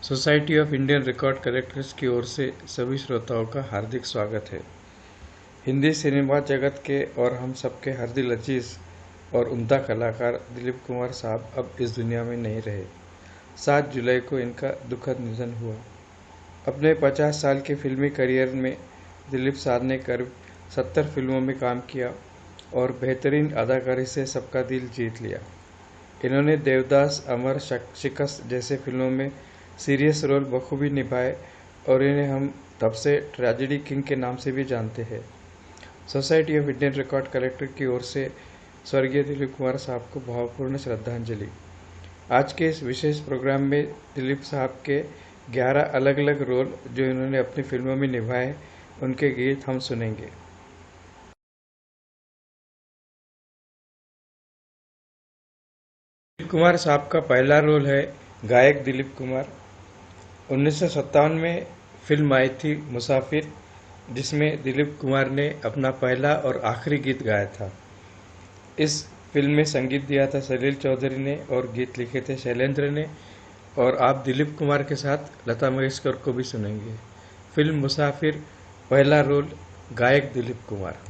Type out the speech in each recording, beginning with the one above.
Society of Indian record collectors की ओर से सभी श्रोताओं का हार्दिक स्वागत है। हिंदी सिनेमा जगत के और हम सबके हरदिल अजीज और उम्दा कलाकार दिलीप कुमार साहब अब इस दुनिया में नहीं रहे। 7 जुलाई को इनका दुखद निधन हुआ। अपने 50 साल के फिल्मी करियर में दिलीप साहब ने करीब 70 फिल्मों में काम किया और बेहतरीन अदाकारी से सबका दिल जीत लिया। इन्होंने देवदास, अमर, शिकस्त जैसे फिल्मों में सीरियस रोल बखूबी निभाए और इन्हें हम तब से ट्रेजेडी किंग के नाम से भी जानते हैं। Society of Indian record collector की ओर से स्वर्गीय दिलीप कुमार साहब को भावपूर्ण श्रद्धांजलि। आज के इस विशेष प्रोग्राम में दिलीप साहब के 11 अलग अलग रोल जो इन्होंने अपनी फिल्मों में निभाए, उनके गीत हम सुनेंगे। दिलीप कुमार साहब का पहला रोल है गायक दिलीप कुमार। 1957 में फिल्म आई थी मुसाफिर, जिसमें दिलीप कुमार ने अपना पहला और आखिरी गीत गाया था। इस फिल्म में संगीत दिया था सलील चौधरी ने और गीत लिखे थे शैलेंद्र ने। और आप दिलीप कुमार के साथ लता मंगेशकर को भी सुनेंगे। फिल्म मुसाफिर, पहला रोल गायक दिलीप कुमार।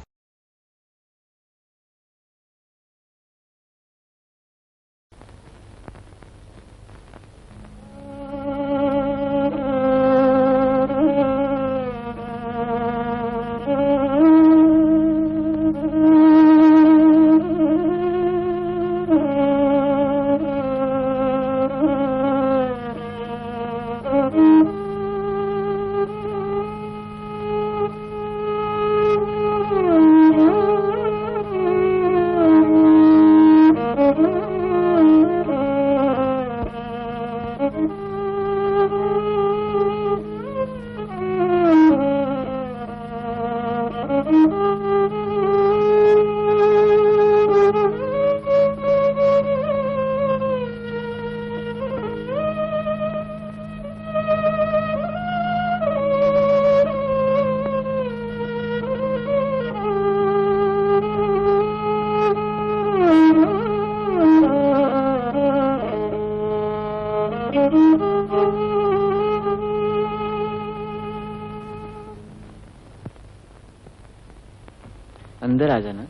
अंदर आ जाना।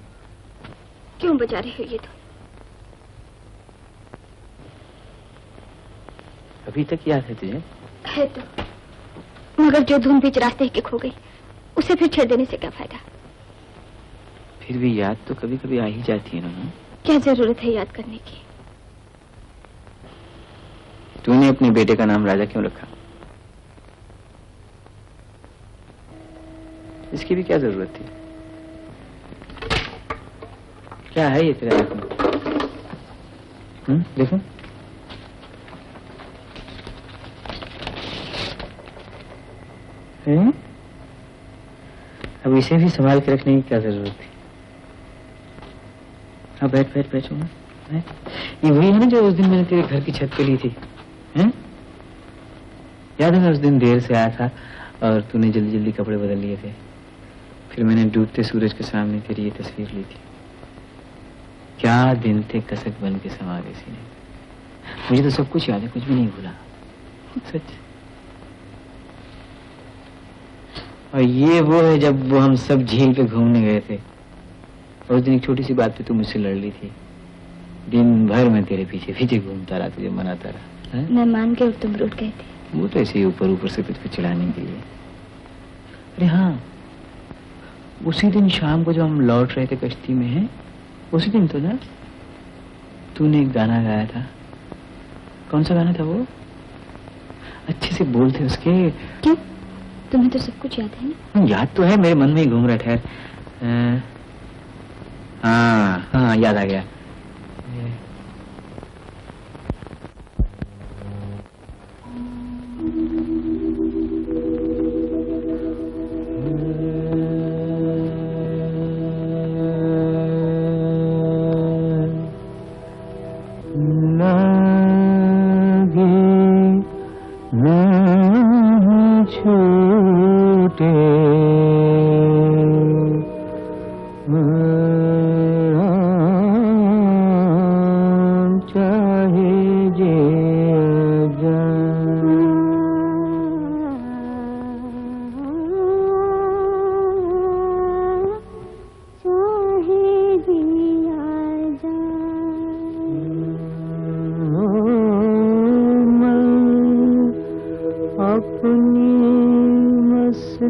क्यों बजा रहे हो ये तो? अभी तक याद है तुझे? है तो, मगर जो धुन बीच रास्ते के खो गई, उसे फिर छेड़ देने से क्या फायदा? फिर भी याद तो कभी कभी आ ही जाती है ना। क्या जरूरत है याद करने की? तूने अपने बेटे का नाम राजा क्यों रखा? इसकी भी क्या जरूरत थी? क्या है ये तेरे हाथ में? देखो। अब इसे भी संभाल के रखने की क्या जरूरत थी? हाँ, बैठ बैठ बैठ। ये वही है ना जो उस दिन मैंने तेरे घर की छत पे ली थी, हैं? याद है ना, उस दिन देर से आया था और तूने जल्दी जल्दी कपड़े बदल लिए थे। फिर मैंने डूबते सूरज के सामने तेरी ये तस्वीर ली थी। क्या दिन थे कसक बन के समा गए सीने। मुझे तो सब कुछ याद है, कुछ भी नहीं भूला, सच। और ये वो है जब वो हम सब झील पे घूमने गए थे। उस दिन एक छोटी सी बात पे तू मुझसे लड़ ली थी। दिन भर मैं तेरे पीछे पीछे घूमता रहा, तुझे मनाता रहा। मैं मान के तुम रूठ गए थे। वो तो ऐसे ही ऊपर ऊपर से तुझको चिढ़ाने के लिए। अरे हाँ, उसी दिन शाम को जब हम लौट रहे थे कश्ती में, है उसी दिन तो ना तूने एक गाना गाया था। कौन सा गाना था वो? अच्छे से बोल थे उसके। क्यों? तुम्हें तो सब कुछ याद है ना? याद तो है, मेरे मन में ही घूम रहा। ठहर। हाँ हाँ, याद आ गया।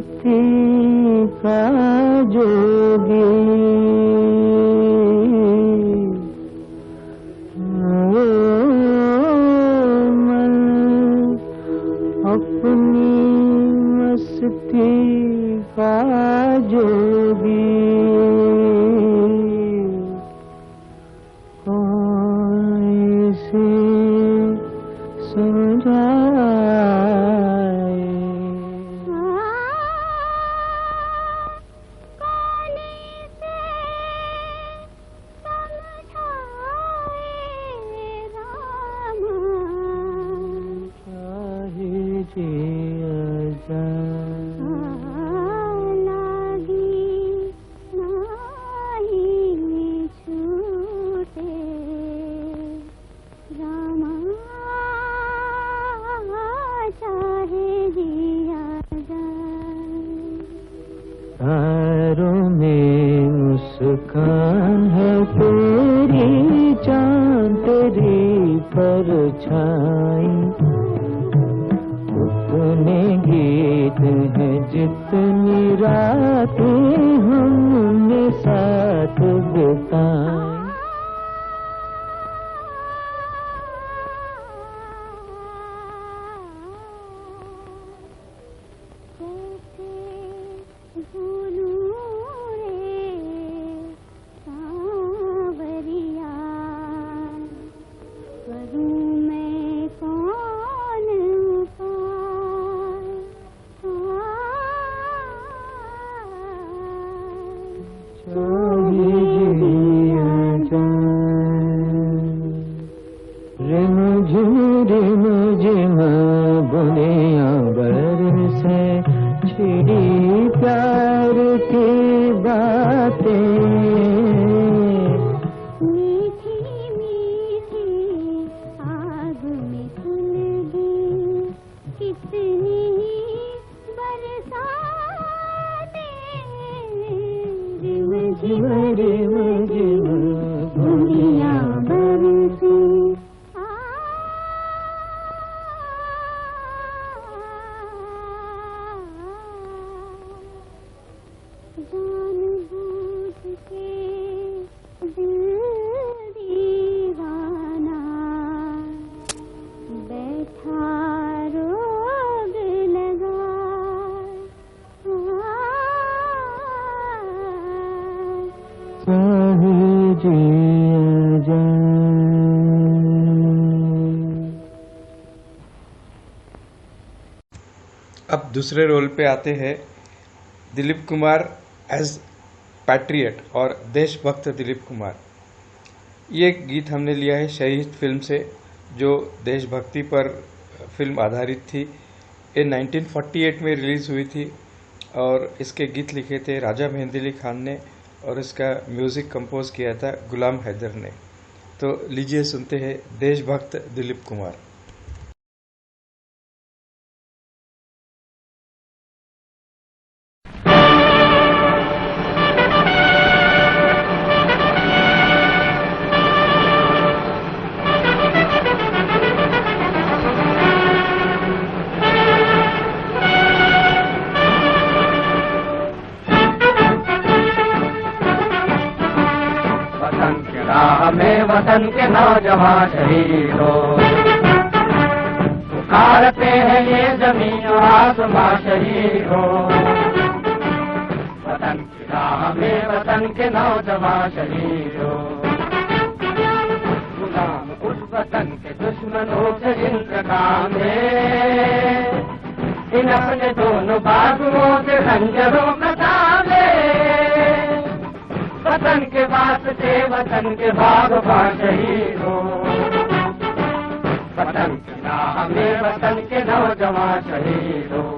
मस्ती का जोगी मन अपनी मस्ती का जोगी कौन से समझाए तारों में मुस्कान है तेरी, चांद तेरी परछाई, उतने गीत हैं जितनी रातें हमने साथ बिताई। रिमझिम बुनिया बरसे छिड़ी प्यार की बातें, मीठी मीठी आग में सुलगी कितनी बरसातें, रिमझिम रिमझिम बुनिया बरसे। जानबूझ के दिल दीवाना बैठा रोग लगा, चाहे जिया जाए। अब दूसरे रोल पे आते हैं दिलीप कुमार एज पैट्रियट और देशभक्त दिलीप कुमार। ये गीत हमने लिया है शहीद फिल्म से, जो देशभक्ति पर फिल्म आधारित थी। ये 1948 में रिलीज़ हुई थी और इसके गीत लिखे थे राजा मेहंदी अली खान ने और इसका म्यूज़िक कंपोज किया था गुलाम हैदर ने। तो लीजिए सुनते हैं देशभक्त दिलीप कुमार। हमें वतन के नौजवान शहीदों पुकारते हैं ये जमीन और आसमां शहीदों, वतन की राह में वतन के नौजवान शहीदों, गुलाम उस वतन के दुश्मनों से इंतकाम है, इन अपने दोनों बाजुओं से खंजरों का ताम है, वतन के वास्ते वतन के बागबान शहीदों, वतन की राह में वतन के नौजवान शहीदों।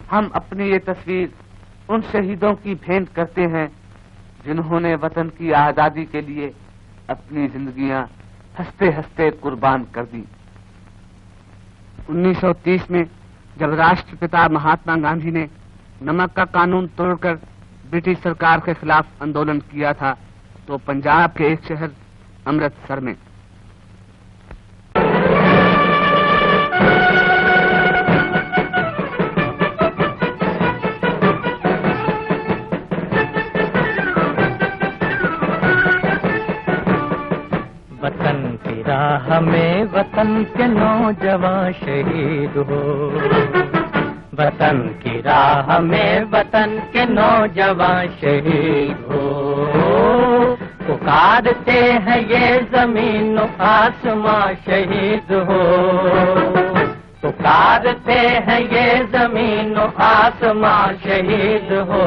हम अपनी ये तस्वीर उन शहीदों की भेंट करते हैं जिन्होंने वतन की आजादी के लिए अपनी जिंदगियां हंसते हंसते कुर्बान कर दी। 1930 में जब राष्ट्रपिता महात्मा गांधी ने नमक का कानून तोड़कर ब्रिटिश सरकार के खिलाफ आंदोलन किया था, तो पंजाब के एक शहर अमृतसर में वतन की राह में वतन के नौजवान शहीद हो, वतन की राह में वतन के नौजवान शहीद हो। पुकारते हैं ये जमीन आसमां शहीद हो, पुकारते हैं ये जमीन आसमां शहीद हो।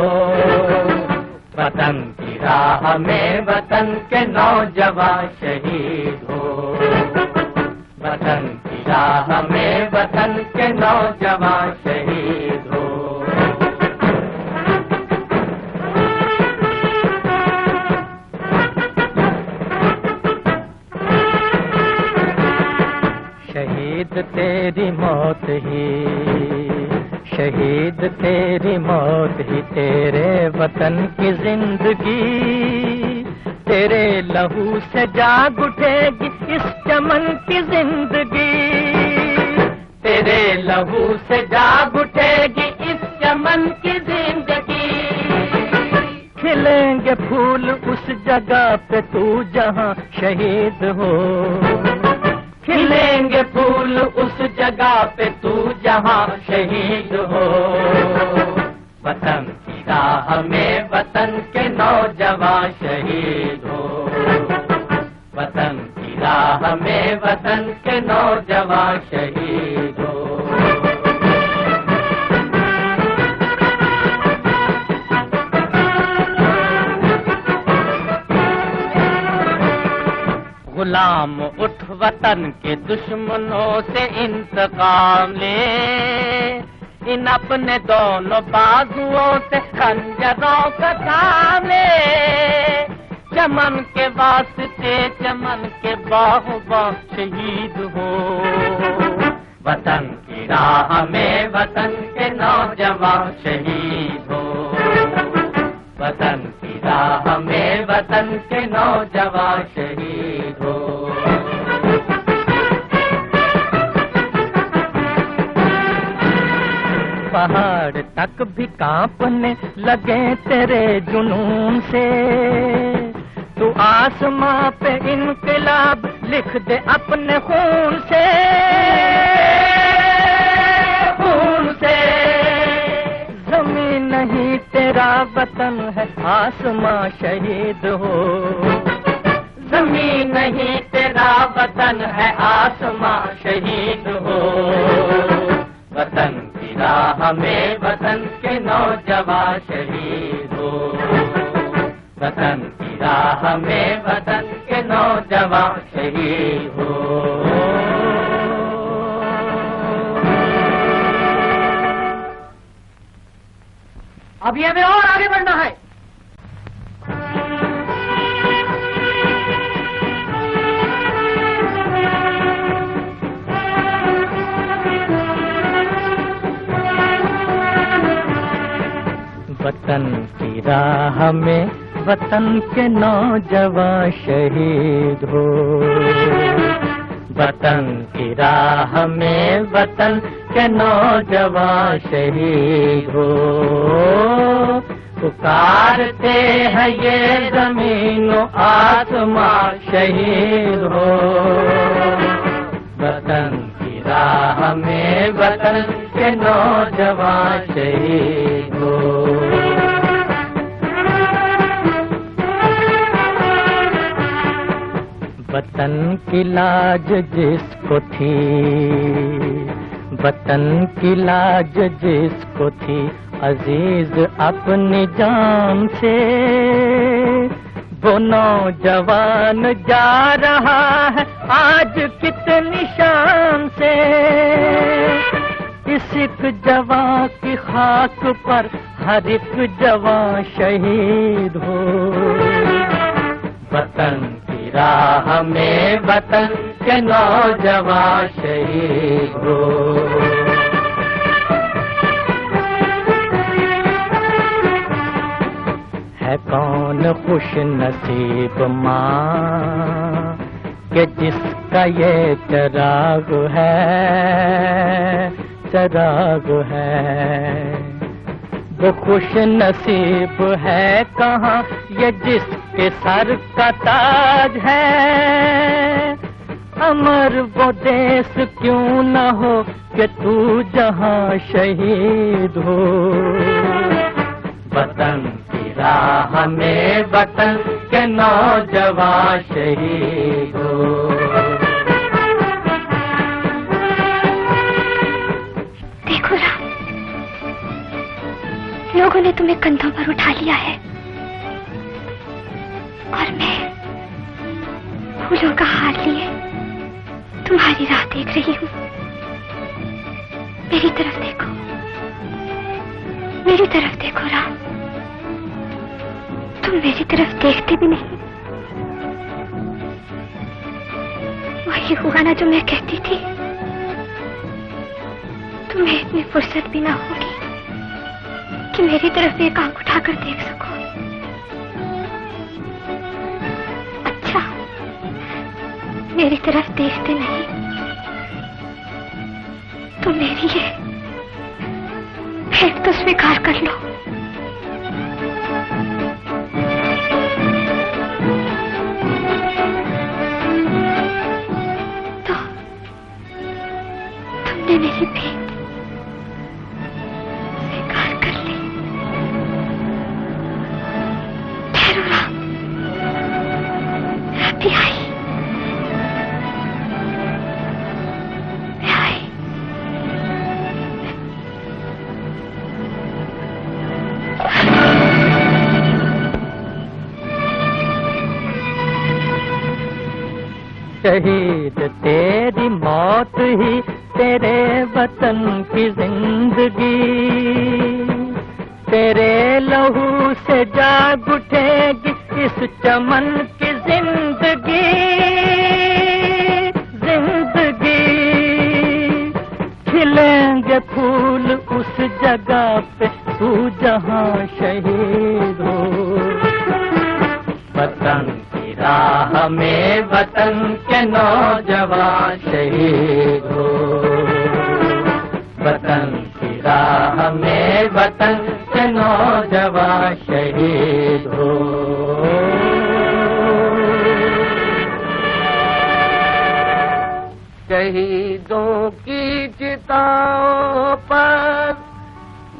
वतन की राह में वतन के नौजवान शहीद हो, वतन की राह में वतन के नौजवान शहीद हो। शहीद तेरी मौत ही, शहीद तेरी मौत ही तेरे वतन की जिंदगी, तेरे लहू से जाग उठेगी इस चमन की जिंदगी, तेरे लहू से जाग उठेगी इस चमन की जिंदगी। खिलेंगे फूल उस जगह पे तू जहां शहीद हो, खिलेंगे फूल उस जगह पे तू जहां शहीद हो। वतन की राह में वतन के नौजवान शहीद हो, वतन की राह में वतन के नौजवान शहीद हो। गुलाम उठ वतन के दुश्मनों से इंतकाम ले, इन अपने दोनों बाजुओं से खंजरों का काम ले। चमन के वास्ते चमन के बाहुबा शहीद हो, वतन की राह में वतन के नौजवान शहीद हो, वतन की राह में वतन के नौजवान शहीद हो। पहाड़ तक भी कांपने लगे तेरे जुनून से, तू आसमां पे इनकलाब लिख दे अपने खून से, खून से। जमीन नहीं तेरा वतन है आसमां शहीद हो, जमीन नहीं तेरा वतन है आसमां शहीद हो। वतन की राह में वतन के नौजवान शहीद हो, वतन की राह में वतन के नौजवान शहीद हो। अभी हमें और आगे बढ़ना है। वतन की राह में वतन के नौजवान शहीद हो, वतन की राह में वतन के नौजवान शहीद हो। पुकारते हैं ये जमीन आसमां शहीद हो, वतन की राह में वतन के नौजवान शहीद हो। वतन की लाज जिसको थी, वतन की लाज जिसको थी अजीज अपनी जान से, वो नौजवान जा रहा है आज कितनी शान से। इस जिस एक जवां की खाक पर हर एक जवां शहीद हो। वतन की राह में वतन के नौजवान शहीद हो। है कौन खुश नसीब माँ कि जिसका ये चिराग है, चिराग है। वो खुश नसीब है कहाँ ये जिसके सर का ताज है। अमर वो देश क्यों न हो कि तू जहाँ शहीद हो। वतन की राह में वतन के नौजवान शहीद हो। देखो राम, लोगों ने तुम्हें कंधों पर उठा लिया है और मैं फूलों का हार लिए तुम्हारी राह देख रही हूँ। मेरी तरफ देखो, मेरी तरफ देखो राम। तुम मेरी तरफ देखते भी नहीं। वही हुआ ना जो मैं कहती थी, तुम्हें इतनी फुर्सत भी ना होगी कि मेरी तरफ एक आंख उठाकर देख सको। अच्छा, मेरी तरफ देखते नहीं तो मेरी ये भेंट तो स्वीकार कर लो। तो तुमने मेरी भेंट स्वीकार कर ली। ठहरो राम, अभी आई। शहीद तेरी मौत ही तेरे वतन की जिंदगी। तेरे लहू से जाग उठेगी इस चमन की जिंदगी, जिंदगी। खिलेंगे फूल उस जगह पे तू जहाँ शहीद हो। वतन की राह में वतन के नौजवान शहीद हो। वतन की राह में वतन के नौजवान शहीद हो। शहीदों की चिताओं पर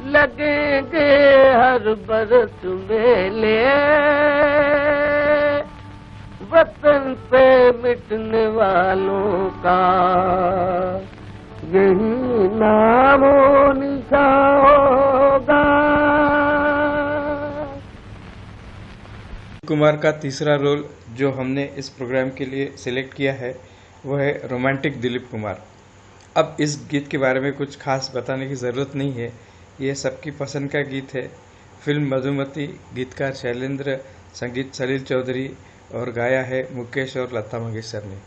लगेंगे हर बरस मेले। वतन पे मिटने वालों का यही नामो निशान होगा। कुमार का तीसरा रोल जो हमने इस प्रोग्राम के लिए सिलेक्ट किया है वो है रोमांटिक दिलीप कुमार। अब इस गीत के बारे में कुछ खास बताने की ज़रूरत नहीं है, ये सबकी पसंद का गीत है। फिल्म मधुमती, गीतकार शैलेंद्र, संगीत सलील चौधरी और गाया है मुकेश और लता मंगेशकर ने।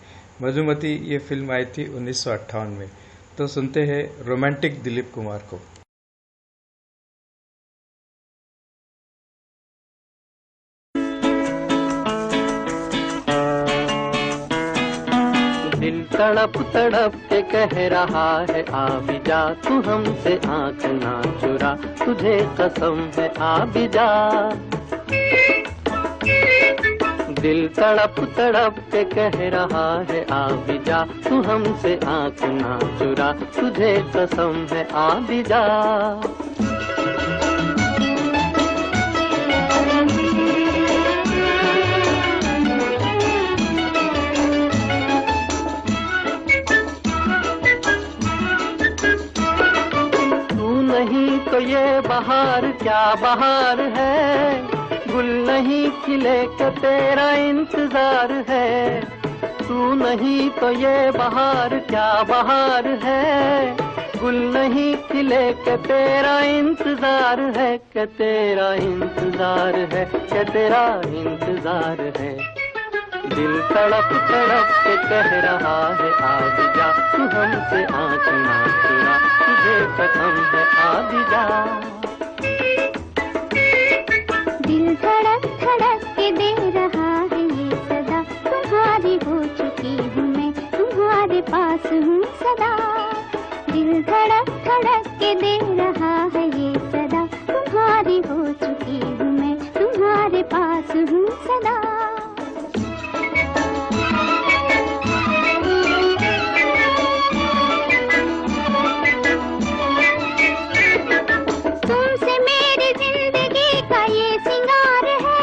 मधुमती ये फिल्म आई थी 1958 में। तो सुनते हैं रोमांटिक दिलीप कुमार को। दिल तड़प तड़प के कह रहा है आ भी जा, तू हमसे आंख ना चुरा, तुझे कसम है आ भी जा। दिल तड़प तड़प के कह रहा है आ भी जा, तू हमसे आंख ना चुरा, तुझे कसम है आ भी जा। तू नहीं तो ये बहार क्या बहार है, गुल नहीं खिले के तेरा इंतजार है। तू नहीं तो ये बहार क्या बहार है, गुल नहीं खिले के तेरा इंतजार है, के तेरा इंतजार है, के तेरा इंतजार है। दिल तड़प तड़प के कह रहा है आज जा, तू हमसे आँख ना चुरा, तुझे कसम है आज जा। दिल धड़क धड़क के दे रहा है ये सदा, तुम्हारी हो चुकी हूँ मैं, तुम्हारे पास हूँ सदा। दिल धड़क धड़क के दे रहा है ये सदा, तुम्हारी हो चुकी हूँ मैं, तुम्हारे पास हूँ सदा। तुमसे मेरी जिंदगी का ये सिंगार है,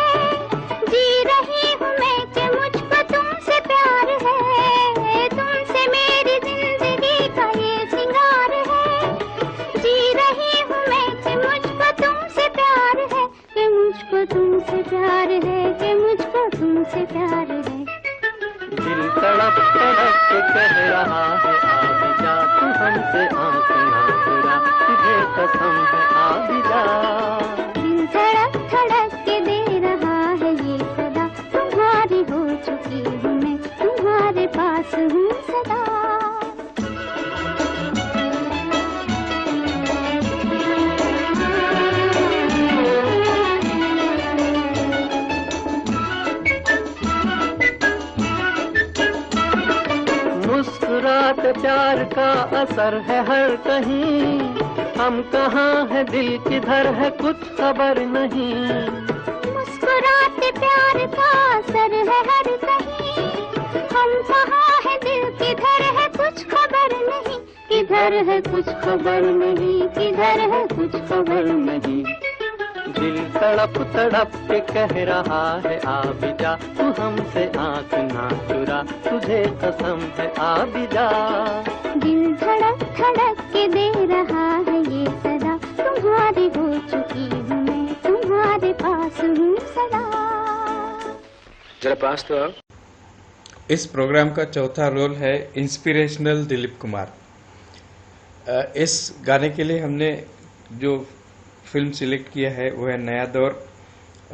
जी रही हूँ मैं कि मुझको तुमसे प्यार है। तुमसे मेरी जिंदगी का ये सिंगार है, जी रही हूँ मैं कि मुझको तुमसे प्यार है, कि मुझको तुमसे प्यार है, कि मुझको तुमसे प्यार है। दिल तड़प तड़प के कह रहा है आज जा, तू हमसे आँख ना चुरा, तुझे कसम है आज जा। दिल धड़क धड़क के दे रहा है ये सदा, तुम्हारी हो चुकी हूँ मैं, तुम्हारे पास हूँ सदा। मुस्कुराते प्यार का असर है हर कहीं, हम कहाँ है दिल किधर है कुछ खबर नहीं। मुस्कुराते प्यार का असर है हर कहीं, हम कहाँ है दिल किधर है कुछ खबर नहीं, किधर है कुछ खबर नहीं, किधर है कुछ खबर नहीं। दिल तड़प तड़प के कह रहा है आ भी जा, तू हमसे आँख ना चुरा, तुझे कसम है आ भी जा। दिल धड़क धड़क के दे रहा है ये सदा, तुम्हारी हो चुकी हूँ मैं, तुम्हारे पास हूँ सदा। जरा पास तो आओ। इस प्रोग्राम का चौथा रोल है इंस्पिरेशनल दिलीप कुमार। इस गाने के लिए हमने जो फिल्म सिलेक्ट किया है वो है नया दौर,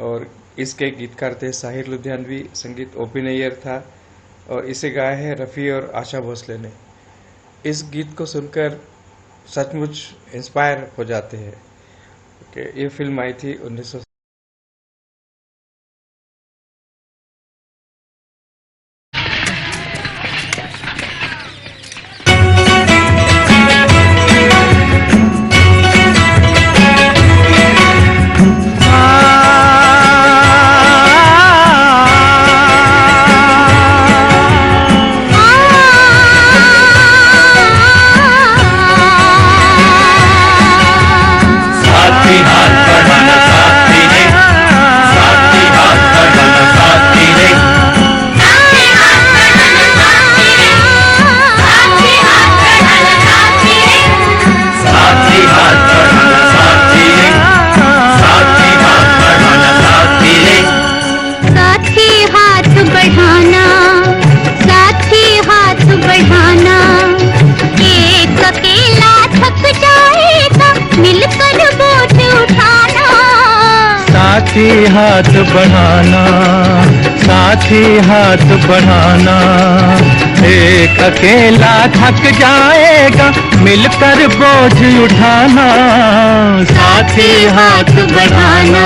और इसके गीतकार थे साहिर लुधियानवी, संगीत ओपी नैयर था, और इसे गाया है रफ़ी और आशा भोसले ने। इस गीत को सुनकर सचमुच इंस्पायर हो जाते हैं। ये फिल्म आई थी 1900। साथी हाथ बढ़ाना, साथी हाथ बढ़ाना, एक अकेला थक जाएगा मिलकर बोझ उठाना। साथी हाथ बढ़ाना,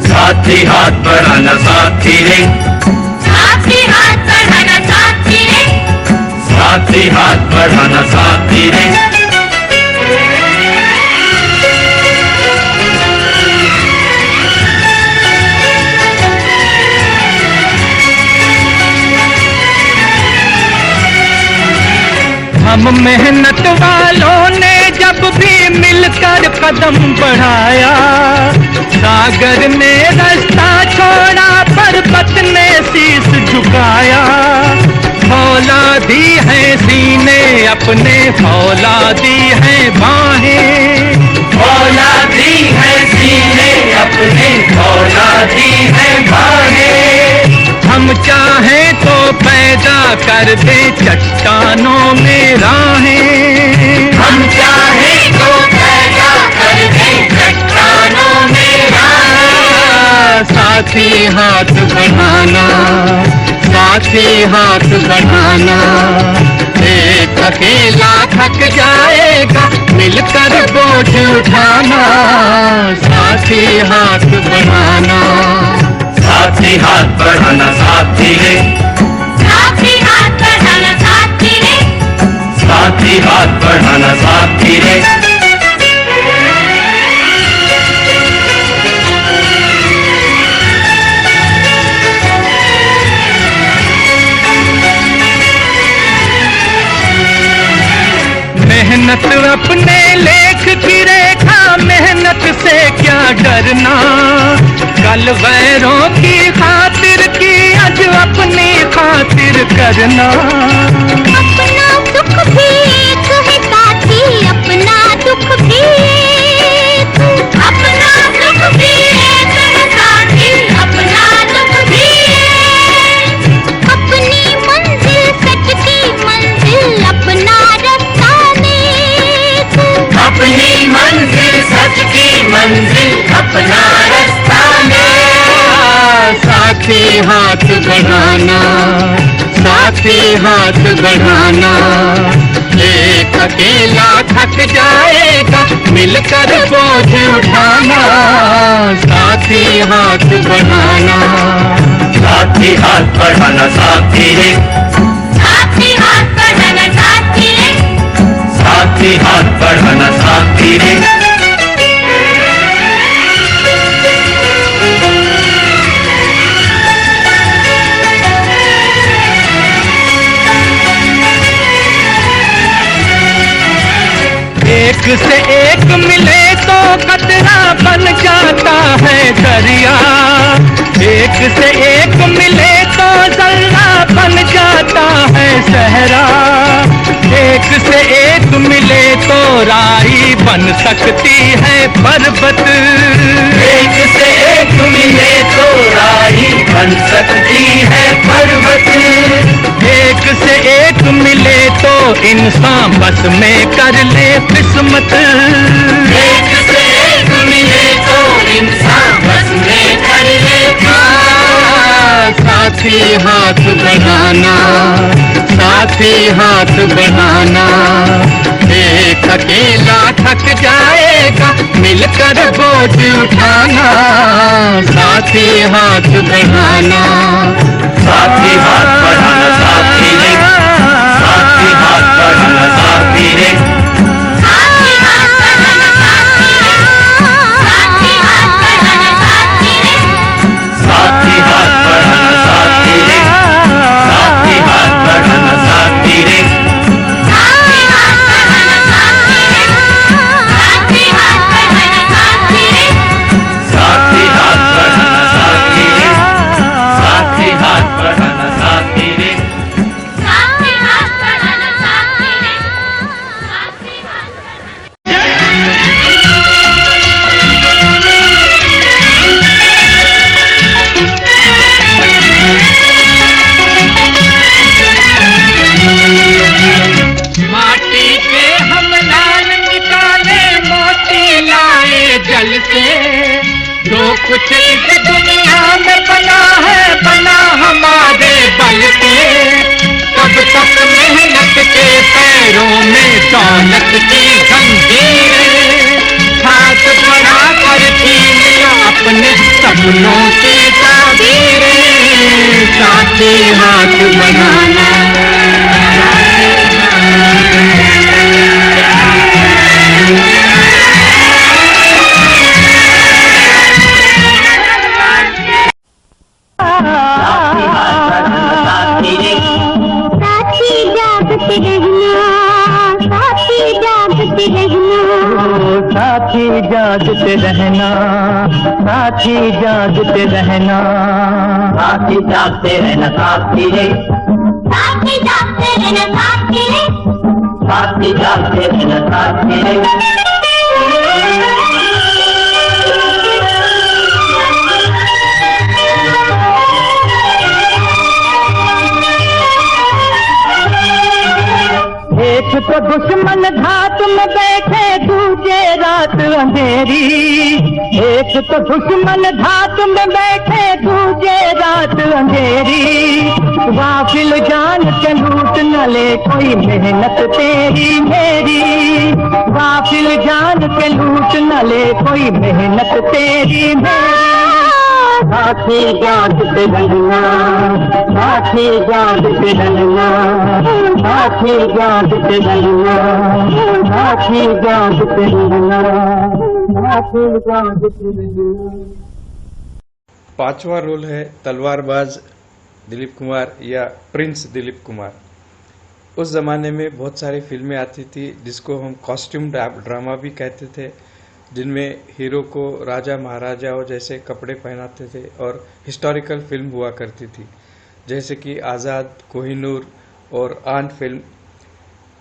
साथी हाथ बढ़ाना साथी रे, साथी हाथ बढ़ाना साथी रे, साथी हाथ बढ़ाना साथी रे। हम मेहनत वालों ने जब भी मिलकर कदम बढ़ाया, सागर ने रास्ता छोड़ा पर्वत ने शीश झुकाया। फौलादी है सीने अपने, फौलादी है बाहें, फौलादी है सीने अपने, फौलादी है बाहें। हम चाहें तो पैदा कर दे चट्टानों में राहें, हम साथी हाथ बढ़ाना, साथी हाथ बढ़ाना। एक अकेला थक जाएगा, मिलकर बोझ उठाना, साथी हाथ बढ़ाना। साथी हाथ बढ़ाना साथी रे, साथी हाथ बढ़ाना साथी रे, साथी हाथ बढ़ाना साथी रे। मेहनत अपने लेख की रेखा, मेहनत से क्या डरना। कल वैरों की खातिर की, आज अपनी खातिर करना। अपना दुख भी एक है साथी, अपना दुख भी एक, अपना दुख भी एक है साथी, अपना दुख भी एक। अपनी मंजिल सच की मंजिल, अपना रास्ता नेक, अपनी मंजिल सच की मंजिल, अपना रास्ता नेक। साथी हाथ बढ़ाना, साथी हाथ बढ़ाना। एक अकेला थक जाएगा, मिलकर बोझ उठाना, साथी हाथ बढ़ाना। साथी हाथ बढ़ाना साथी रे, साथी हाथ बढ़ाना साथी रे, साथी हाथ बढ़ाना साथी रे। एक से एक मिले तो कतरा बन जाता है दरिया, एक से एक मिले तो जल्ला बन जाता है सहरा। एक से एक मिले तो राई बन सकती है पर्वत, एक से एक मिले तो राही बन सकती है पर्वत। एक से एक मिले तो इंसान बस में कर ले किस्मत। एक से एक मिले तो इंसान बस में कर ले। साथी हाथ बढ़ाना, साथी हाथ बढ़ाना। एक अकेला थक जाएगा, मिलकर बोझ उठाना, साथी हाथ बढ़ाना। साथी हाथ बढ़ाना साथी रे, साथी हाथ बढ़ाना साथी रे, साथी हाथ बढ़ाना साथी रे, साथी हाथ बढ़ाना साथी रे, साथी हाथ बढ़ाना साथी रे, साथी हाथ बढ़ाना साथी रे, साथी हाथ बढ़ाना साथी रे, साथी हाथ बढ़ाना साथी रे, साथी हाथ बढ़ाना साथी रे, साथी हाथ बढ़ाना साथी रे। साथी हाथ बढ़ाना साथी रे, साथी हाथ। माटी के हम लाल निकाले, मोती लाए जल से। जो कुछ इस दुनिया में बना है, बना हमारे बल से। तब तक मेहनत के पैरों में दौलत की जंजीरें, हाथ बढ़ा कर छीन लो अपने सपनों की ताबीरें। साथी हाथ बढ़ाना, साथी हाथ बढ़ाना साथी रे, साथी जागते रहना, साथी जागते रहना, साथी जागते रहना, साथी जागते रहना। साथी जागते रहना साथी रे, साथी जागते रहना साथी रे, साथी जागते रहना साथी रे। एक तो दुश्मन घात में बैठे, दूसरे दूजे रात अंधेरी, एक तो दुश्मन धाक में बैठे, दूजे रात अंधेरी। गाफिल जान के लूट न ले कोई मेहनत तेरी मेरी, गाफिल जान के लूट न ले कोई मेहनत तेरी मेरी। साथी जान पे रहना, साथी जान पे रहना, साथी जान पे रहना, साथी जान पे रहना, साथी जान पे रहना। पांचवा रोल है तलवारबाज दिलीप कुमार या प्रिंस दिलीप कुमार। उस ज़माने में बहुत सारी फिल्में आती थी जिसको हम कॉस्ट्यूम ड्रामा भी कहते थे, जिनमें हीरो को राजा महाराजाओं जैसे कपड़े पहनाते थे और हिस्टोरिकल फिल्म हुआ करती थी, जैसे कि आज़ाद, कोहिनूर और आन फिल्म।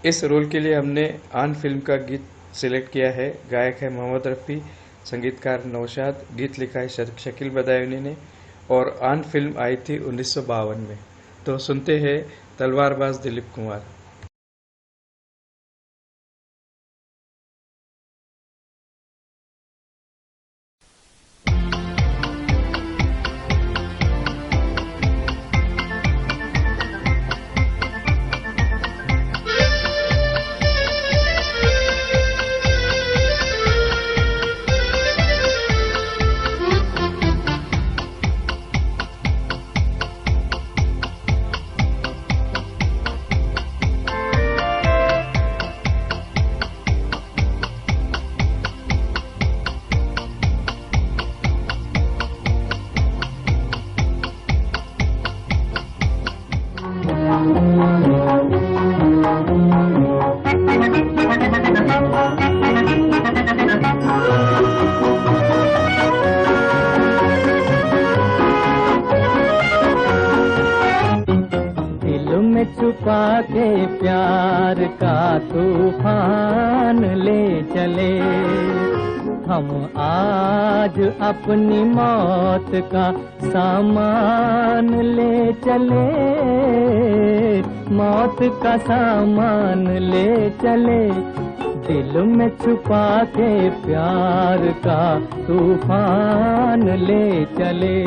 इस रोल के लिए हमने आन फिल्म का गीत सिलेक्ट किया है। गायक है मोहम्मद रफ़ी, संगीतकार नौशाद, गीत लिखा है शकील बदायूनी ने और आन फिल्म आई थी 1952 में। तो सुनते हैं तलवारबाज दिलीप कुमार। छुपा के प्यार का तूफान ले चले, हम आज अपनी मौत का सामान ले चले, मौत का सामान ले चले। दिल में छुपा के प्यार का तूफान ले चले।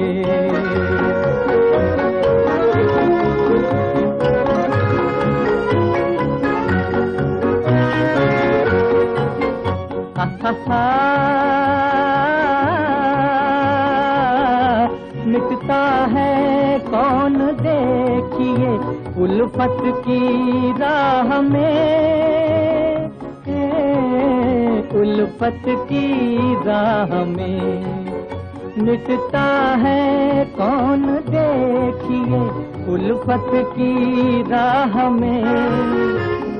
मिटता है कौन देखिए उल्फत की राह में, उल्फत की राह में मिटता है कौन देखिए उल्फत की राह में।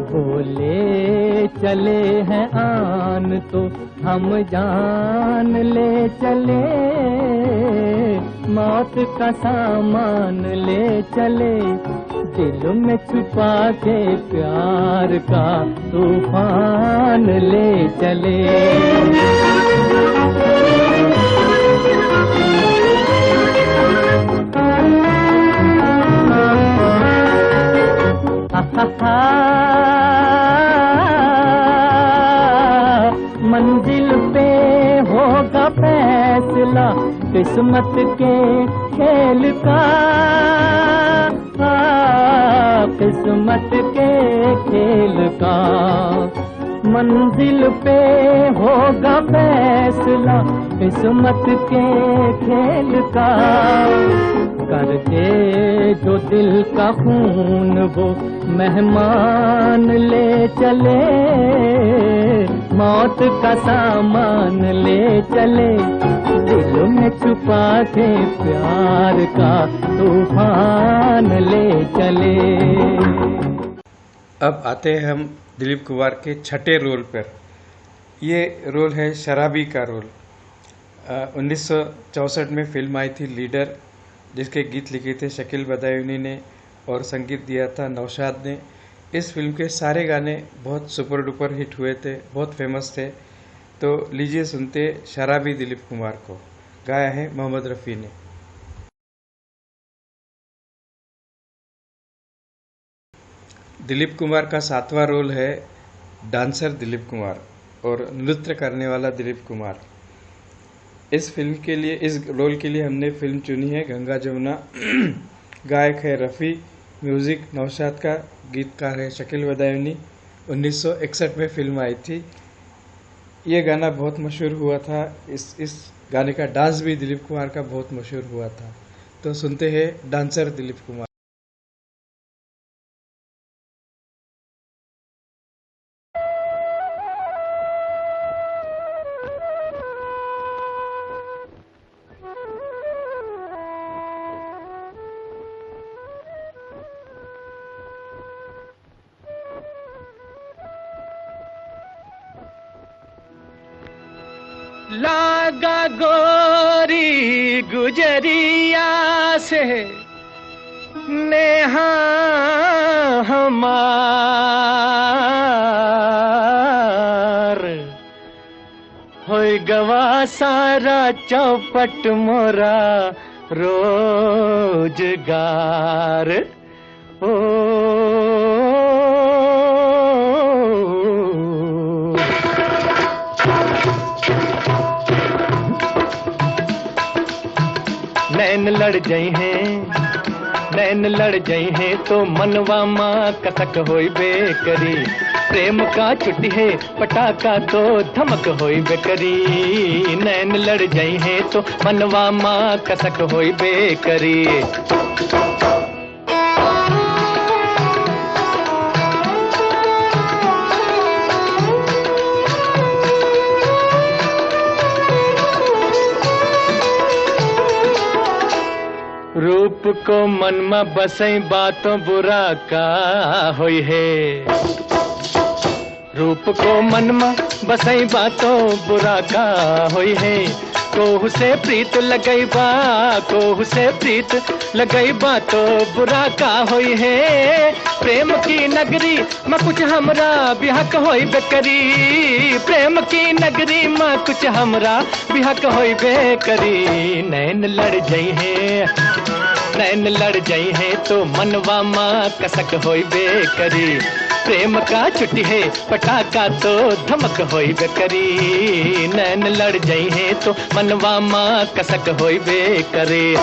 बोले चले हैं आन तो हम जान ले चले, मौत का सामान ले चले। दिल में छुपा के प्यार का तूफान ले चले। मंजिल पे होगा फैसला किस्मत के खेल का, किस्मत के खेल का। मंजिल पे होगा फैसला किस्मत के खेल का। करके जो दिल का खून वो मेहमान ले चले, मौत का सामान ले चले। दिल में छुपा के प्यार का तूफान ले चले। अब आते हैं हम दिलीप कुमार के छठे रोल पर। ये रोल है शराबी का रोल। 1964 में फिल्म आई थी लीडर, जिसके गीत लिखे थे शकील बदायूनी ने और संगीत दिया था नौशाद ने। इस फिल्म के सारे गाने बहुत सुपर डुपर हिट हुए थे, बहुत फेमस थे। तो लीजिए सुनते शराबी दिलीप कुमार को। गाया है मोहम्मद रफ़ी ने। दिलीप कुमार का सातवां रोल है डांसर दिलीप कुमार। और नृत्य करने वाला दिलीप कुमार। इस रोल के लिए हमने फिल्म चुनी है गंगा जमुना। गायक है रफ़ी, म्यूज़िक नौशाद का, गीतकार है शकील बदायूनी। 1961 में फिल्म आई थी। ये गाना बहुत मशहूर हुआ था। इस गाने का डांस भी दिलीप कुमार का बहुत मशहूर हुआ था। तो सुनते हैं डांसर दिलीप कुमार। लागा गोरी गुजरिया से नेहा हमार होई गवा सारा चौपट मोरा रोजगार। ओ नैन लड़ जाई हैं तो मनवा माँ कसक होई बेकरी। प्रेम का छुट्टी है पटाखा तो धमक होई बेकरी। नैन लड़ जाई हैं तो मनवा माँ कसक होई बेकरी। रूप को मन में बसई बातों बुरा का होई है। रूप को मन में बसई बातों बुरा का होई है। कोहू से प्रीत लगैबा, कोहू से प्रीत लगैबा तो बुरा का होई है। प्रेम की नगरी में कुछ हमरा बिहक होई बेकरी। प्रेम की नगरी में कुछ हमरा बिहक होई बेकरी। नैन लड़ जाई हैं, नैन लड़ जाई हैं तो मनवा माँ कसक होई बेकरी। प्रेम का छुट्टी है पटाखा तो धमक होई बेकरी। नैन लड़ जाई हैं तो मनवा माँ कसक होई बेकरी।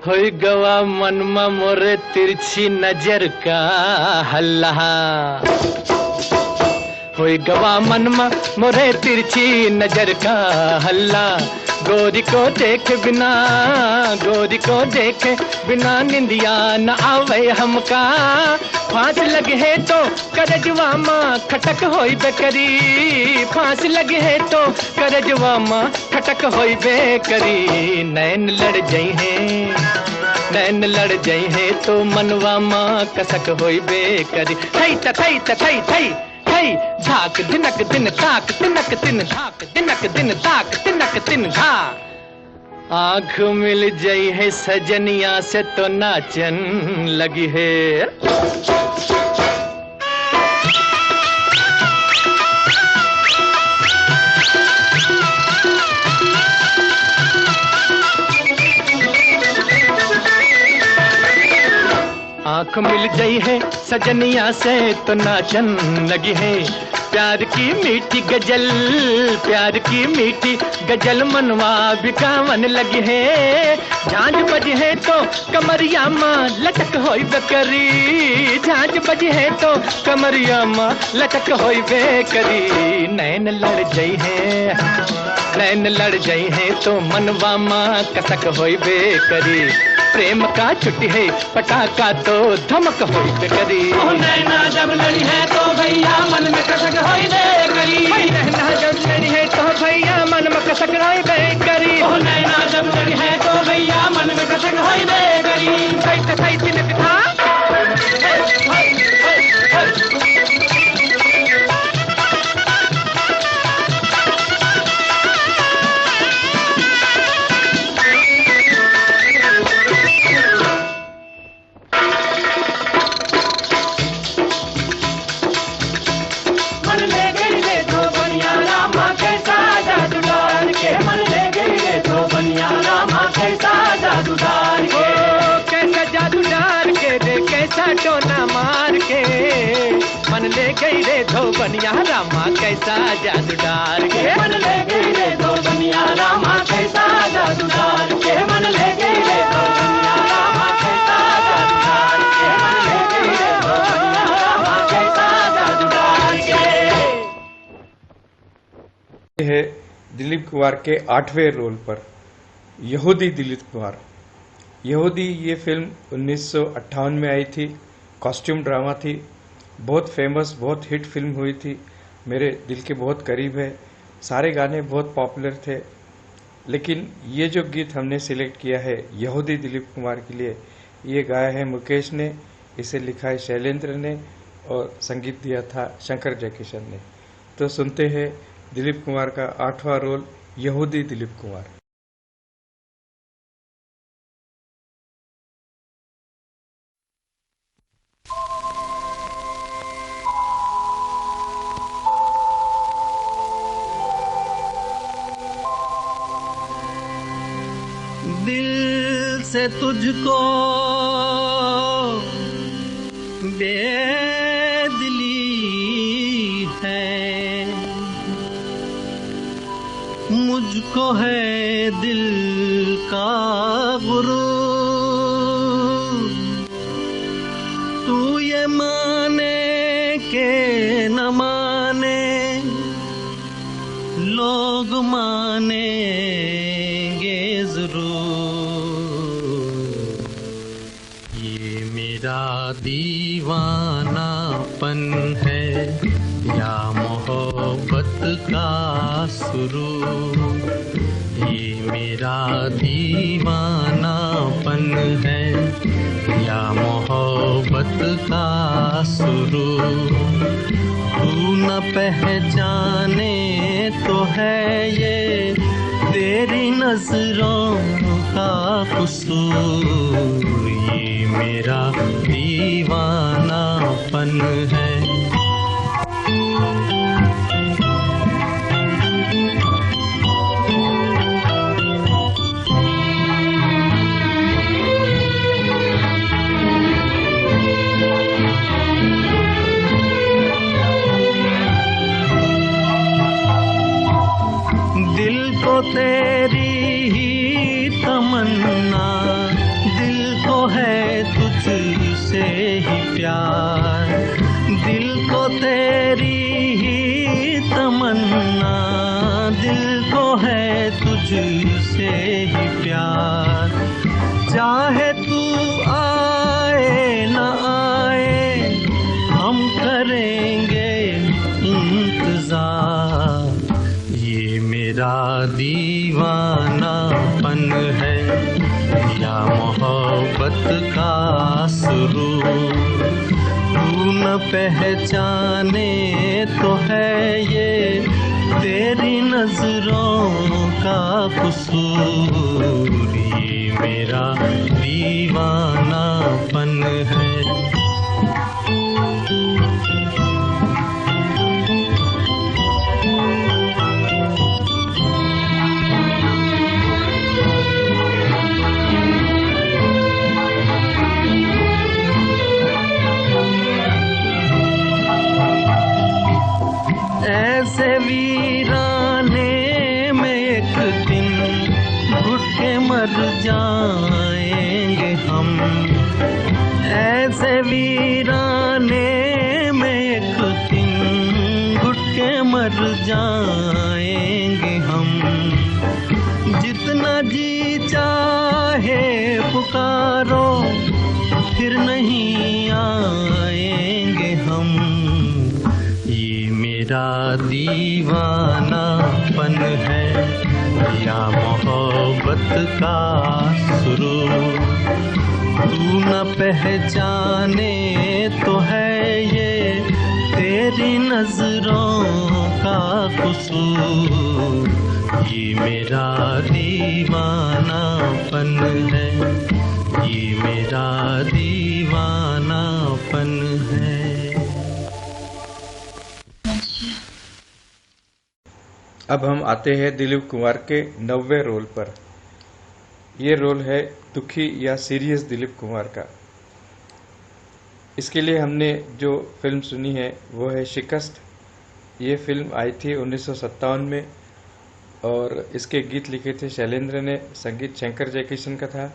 होई गवा मन में मोरे तिरछी नजर का हल्ला। होई गवा मन में मोरे तिरछी नजर का हल्ला। गोरी को देखे बिना, गोरी को देखे बिना निंदिया न आवे हमका। फांस लगे है तो करजवा माँ खटक होई बेकरी। फांस लगे है तो करजवा माँ खटक होई बेकरी। नैन लड़ जाई हैं, नैन लड़ जाई हैं तो मनवा माँ कसक होई बेकरी। थई त थई त थई थई थई झाक दिनक दिन ताक तिनक दिन झाक दिनक दिन ताक तिनक दिन झा। आँख मिल जाई है सजनिया से तो नाचन लगी है। आँख मिल गई है सजनिया से तो नाचन लगी है। प्यार की मीठी गजल, प्यार की मीठी गजल मनवा बिकावन लगी है। झांझ बजी है तो कमरिया माँ लटक होई बेकरी। झांझ बजी है तो कमरिया माँ लटक होई बेकरी। नैन लड़ जाई है, नैन लड़ जाई है तो मनवा माँ कसक होई बेकरी। प्रेम का छुट्टी है पटाखा तो धमक होई बेकरी। नैना जब लड़ी है तो भैया मन में कसक होई बेकरी। नैना जब लड़ी है तो भैया मन में कसक होई बेकरी। नैना जब लड़ी है तो भैया मन में कसक होई बेकरी। सही तिलक था मन ले गई ले धोबनिया रामा कैसा जादू डाल के मन ले गई रे धोबनिया रामा कैसा जादू डाल के मन ले गई रे धोबनिया रामा कैसा जादू डाल के मन ले गई रे धोबनिया रामा कैसा जादू डाल के। ये है दिलीप कुमार के 8वें रोल पर यहूदी दिलीप कुमार। यहूदी ये फिल्म 1958 में आई थी, कॉस्ट्यूम ड्रामा थी, बहुत फेमस, बहुत हिट फिल्म हुई थी, मेरे दिल के बहुत करीब है, सारे गाने बहुत पॉपुलर थे। लेकिन ये जो गीत हमने सिलेक्ट किया है यहूदी दिलीप कुमार के लिए, ये गाया है मुकेश ने, इसे लिखा है शैलेंद्र ने और संगीत दिया था शंकर जयकिशन ने। तो सुनते हैं दिलीप कुमार का 8वां रोल यहूदी दिलीप कुमार। दिल से तुझको बेदिली है, मुझको है दिल का गुरूर। तू ये माने के न माने, लोग मानेंगे जरूर। ये मेरा दीवानापन है या मोहब्बत का सुरूर। ये मेरा दीवानापन है या मोहब्बत का सुरूर। तू न पहचाने तो है ये तेरी नजरों का कसूर। ये मेरा दीवानापन है। दिल को तेरी ही तमन्ना, दिल को है तुझसे ही प्यार। दिल को तेरी ही तमन्ना, दिल को है तुझसे ही प्यार। चाहे तू आए न आए, हम करेंगे इंतजार। ये मेरा दीवानापन है या मोहब्बत का सुरूर। तू न पहचाने तो है ये तेरी नजरों का कसूर। ये मेरा दीवानापन है। ऐसे वीराने में एक दिन घुट के मर जाएंगे हम। ऐसे वीराने में एक दिन घुट के मर जाएंगे हम। जितना जी चाहे पुकारो, फिर नहीं आएंगे हम। मेरा दीवानापन है या मोहब्बत का सुरूर। तू न पहचाने तो है ये तेरी नजरों का कसूर। ये मेरा दीवानापन है, ये मेरा दीवानापन है। अब हम आते हैं दिलीप कुमार के 9वें रोल पर। ये रोल है दुखी या सीरियस दिलीप कुमार का। इसके लिए हमने जो फिल्म सुनी है वो है शिकस्त, ये फिल्म आई थी 1957 में और इसके गीत लिखे थे शैलेंद्र ने, संगीत शंकर जयकिशन का था।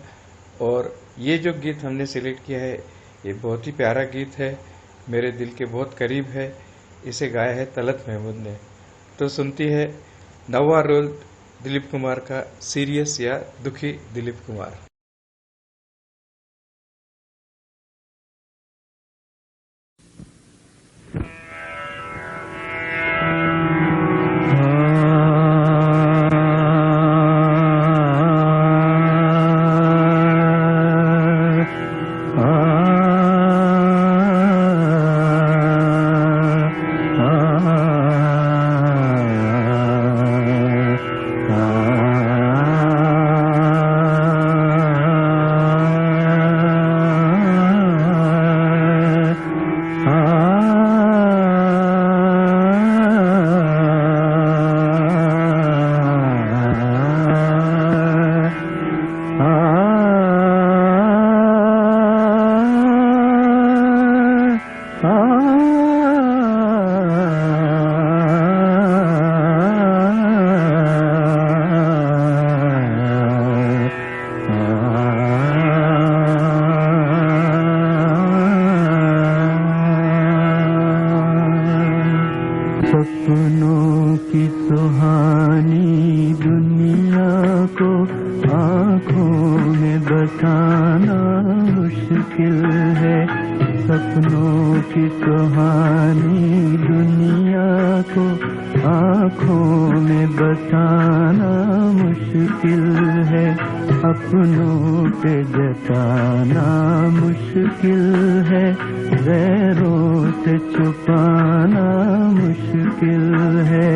और ये जो गीत हमने सिलेक्ट किया है ये बहुत ही प्यारा गीत है, मेरे दिल के बहुत करीब है। इसे गाया है तलत महमूद ने। तो सुनती है नवा रोल दिलीप कुमार का, सीरियस या दुखी दिलीप कुमार। सपनों की सुहानी दुनिया को आँखों में बसाना मुश्किल है। सपनों की सुहानी दुनिया को आँखों में बसाना मुश्किल है। अपनों पे जताना मुश्किल है, गैरों से छुपाना मुश्किल है।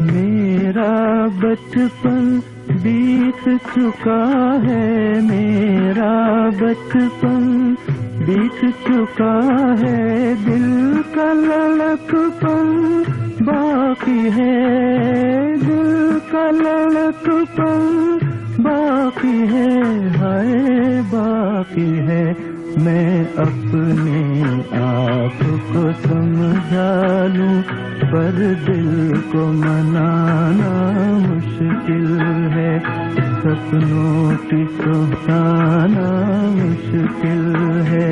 मेरा बचपन बीत चुका है, मेरा बचपन बीत चुका है। दिल का लड़कपन बाकी है, दिल का लड़कपन बाकी है, हाय बाकी है। मैं अपने आप को समझा लूं पर दिल को मनाना मुश्किल है। सपनों की सुहाना मुश्किल है।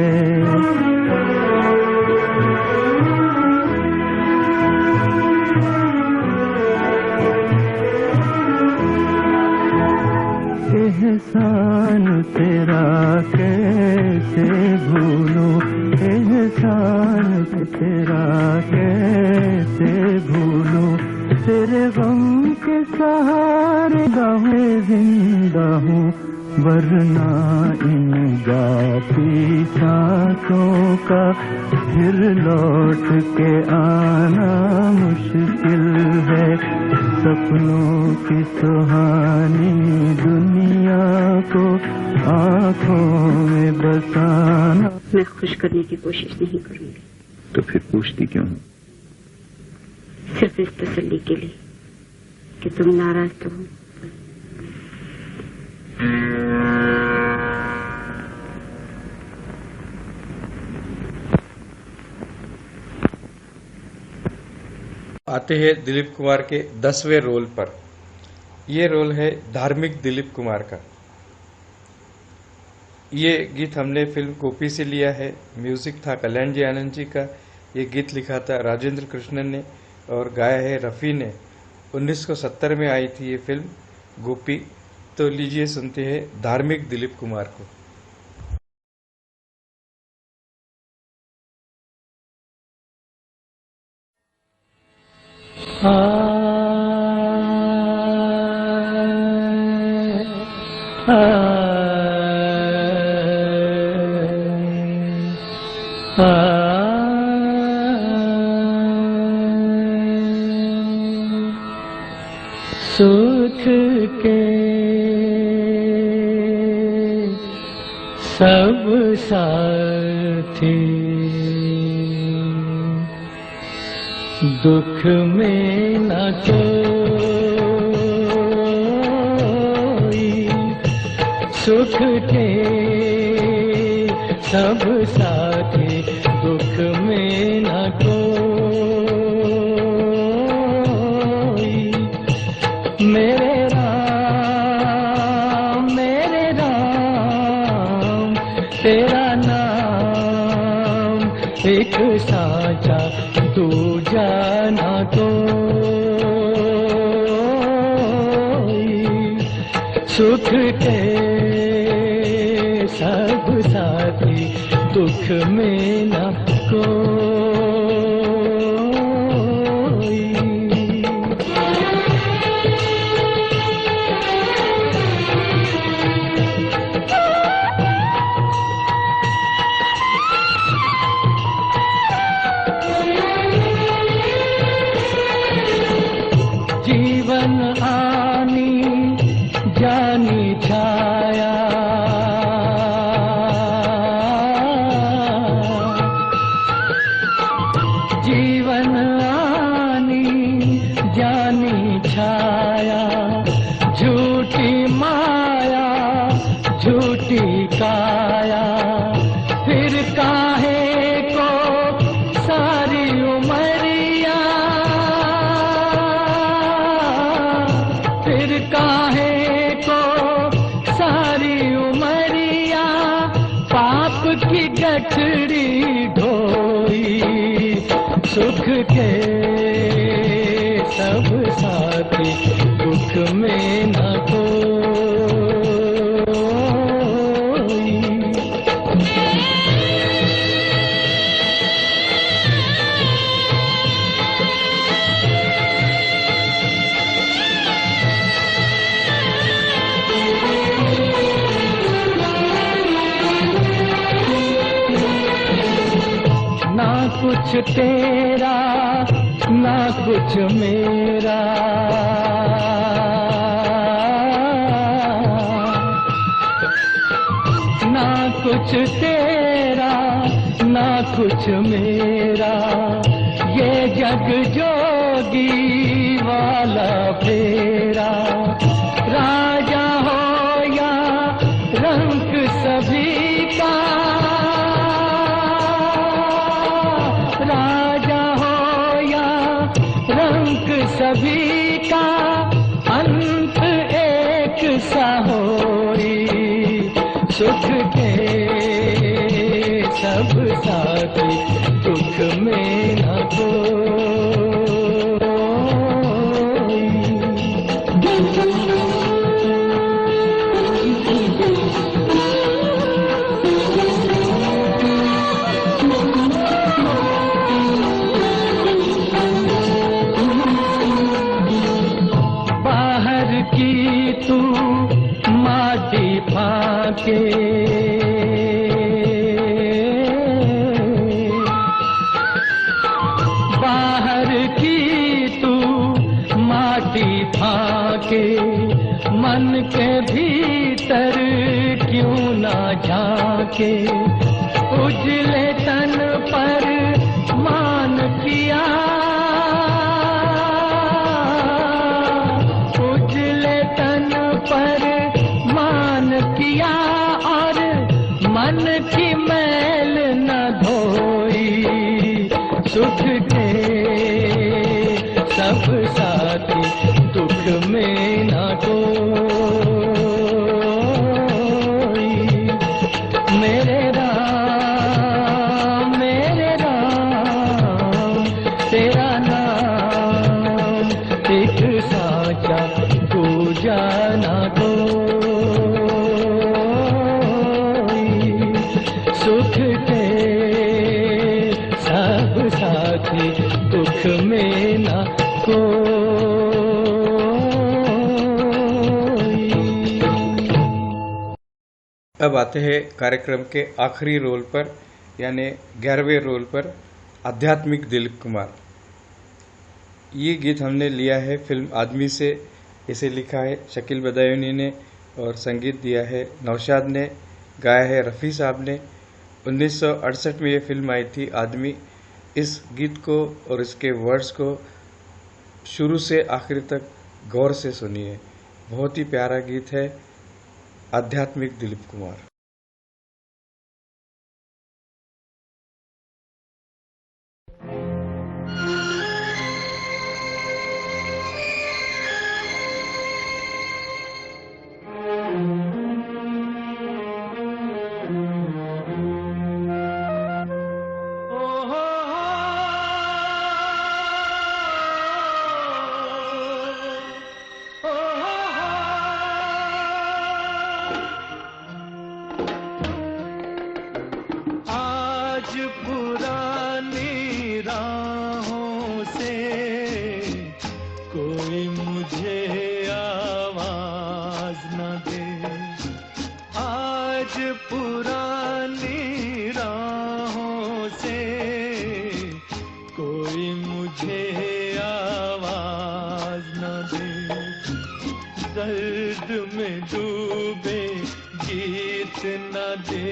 एहसान तेरा कैसे भूलूं, एहसान तेरा कैसे भूलूं। तेरे गम के सहारे गावे जिंदा हूँ, वरना इन गाती सांसों का फिर लौट के आना मुश्किल है। सपनों की सुहानी दुनिया को आँखों में बसाना। मैं खुश करने की कोशिश नहीं करूंगी। तो फिर पूछती क्यों? सिर्फ इस तसल्ली के लिए कि तुम नाराज तो हो। आते हैं दिलीप कुमार के 10वें रोल पर। ये रोल है धार्मिक दिलीप कुमार का। ये गीत हमने फिल्म गोपी से लिया है। म्यूजिक था कल्याण जी आनंद जी का। ये गीत लिखा था राजेंद्र कृष्णन ने और गाया है रफ़ी ने। 1970 में आई थी ये फिल्म गोपी। तो लीजिए सुनते हैं धार्मिक दिलीप कुमार को। सूख के सब साथी दुख में न तो सुख के सब साथी, दुख में न कोई। मेरे राम तेरा नाम एक साचा, दूजा ना कोई। सुख के सब साथी, दुख में न कोई। जीवन आनी जानी छाया, जीवन आनी जानी छाया, झूठी माया झूठी काया। फिर काहे को सारी उमरिया, फिर काहे को सारी उमरिया, पाप की गठरी ढोई। सुख के सब साथी, दुख में न कोई। ना कुछ तेरा ना कुछ मेरा, ना कुछ तेरा ना कुछ मेरा। ये जग जोगी वाला फेरा, राजा हो या रंक सभी का, राजा हो या रंक सभी का, अंत एक सा होई। सुख के सब साथी, दुख में न बाहर की तू माटी फाके, बाहर की तू माटी फाके, मन के भीतर क्यों ना झांके। उजले तन पर मान किया, उजले तन पर मान किया, और मन की मैल न धोई। सुख के सब साथी, दुख में न कोई। मेरे राम तेरा नाम एक साचा, दूजा ना कोई। सुख के सब साथी, दुख में न कोई। अब आते हैं कार्यक्रम के आखिरी रोल पर, यानी 11वें रोल पर, आध्यात्मिक दिलीप कुमार। ये गीत हमने लिया है फिल्म आदमी से। इसे लिखा है शकील बदायूनी ने और संगीत दिया है नौशाद ने, गाया है रफ़ी साहब ने। 1968 में ये फिल्म आई थी आदमी। इस गीत को और इसके वर्ड्स को शुरू से आखिर तक गौर से सुनिए। बहुत ही प्यारा गीत है। आध्यात्मिक दिलीप कुमार। पुरानी राहों से कोई मुझे आवाज न दे, आज पुरानी राहों से कोई मुझे आवाज न दे, दर्द में डूबे गीत न दे,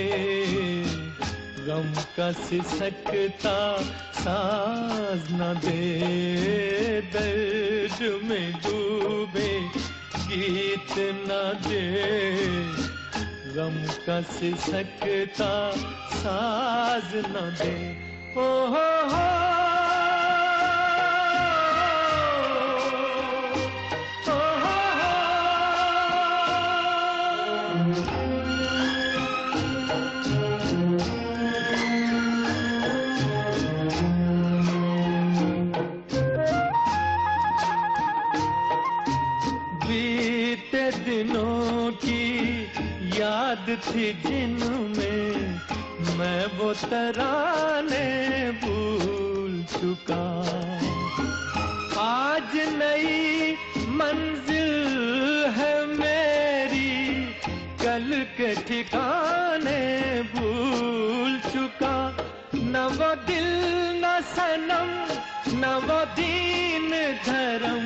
गम का सिसकता साज न दे, दर्द में डूबे गीत न दे, गम का सिसकता साज न दे। ओ हो दिनों की याद थी जिनमें मैं वो तराने भूल चुका, आज नई मंजिल है मेरी, कल के ठिकाने भूल चुका, न वो दिल न सनम न वो दीन धर्म,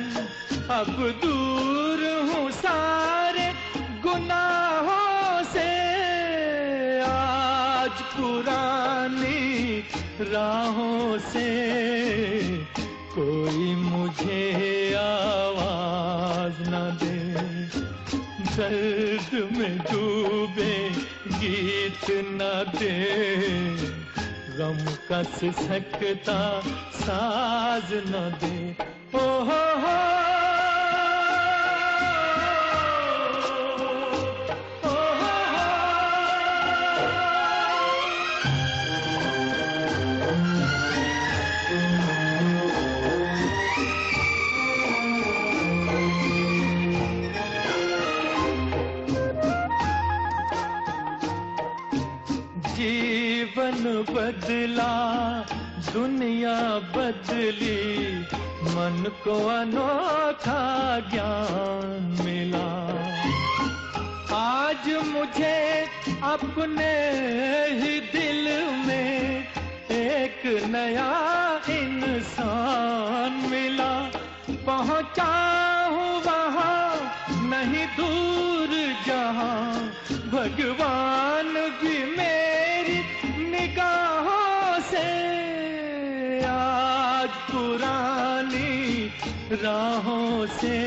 अब दूर हूँ सारे गुनाहों से, आज पुरानी राहों से कोई मुझे आवाज न दे, दर्द में डूबे गीत न दे, गम का सिसकता साज न दे। ओ हो जीवन बदला दुनिया बदली, मन को अनोखा ज्ञान मिला, आज मुझे अपने ही दिल में एक नया इंसान मिला, पहुंचा हूँ वहाँ नहीं दूर जहाँ, भगवान भी मेरी निगाहों से, आज पुरानी राहों से